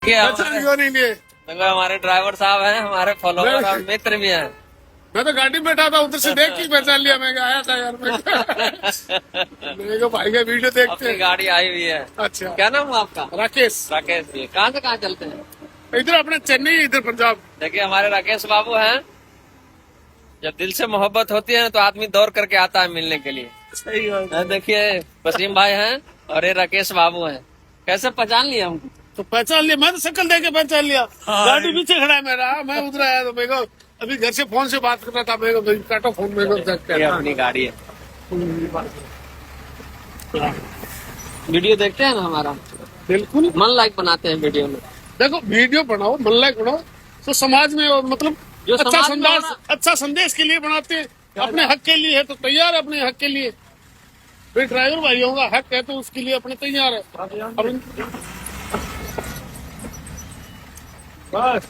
पहचान क्यों नहीं लिए? देखो हमारे ड्राइवर साहब हैं, हमारे फॉलोवर और मित्र भी हैं। मैं तो गाड़ी में बैठा था, उधर से देख के पहचान लिया। मैं आया था यार, मैं भाई का वीडियो देखते अपनी हैं। गाड़ी आई हुई है। अच्छा, क्या नाम है आपका? राकेश। राकेश जी। कहाँ से कहाँ चलते हैं? इधर अपने चेन्नई, इधर पंजाब। देखिए हमारे राकेश बाबू हैं। जब दिल से मोहब्बत होती है तो आदमी दौड़ करके आता है मिलने के लिए। सही बात। देखिए वसीम भाई हैं और ये राकेश बाबू हैं। कैसे पहचान लिया हमको? तो पहचान लिया, मैं तो शक्ल देख के पहचान लिया। गाड़ी पीछे खड़ा है मेरा, मैं उधर आया तो मेरे को अभी घर से फोन से बात कर रहा था। मेरे को काटो फोन, मेरे को ये अपनी गाड़ी है। वीडियो देखते हैं ना हमारा? बिल्कुल। मन लाइक बनाते हैं वीडियो में। देखो वीडियो बनाओ, मन लाइक बनाओ तो समाज में, और मतलब जो अच्छा समाज में संदेश, होना- अच्छा संदेश के लिए बनाते हैं। अपने हक के लिए है तो तैयार है, अपने हक के लिए। भाई ड्राइवर भाइयों का हक है तो उसके लिए अपने तैयार है। अब बस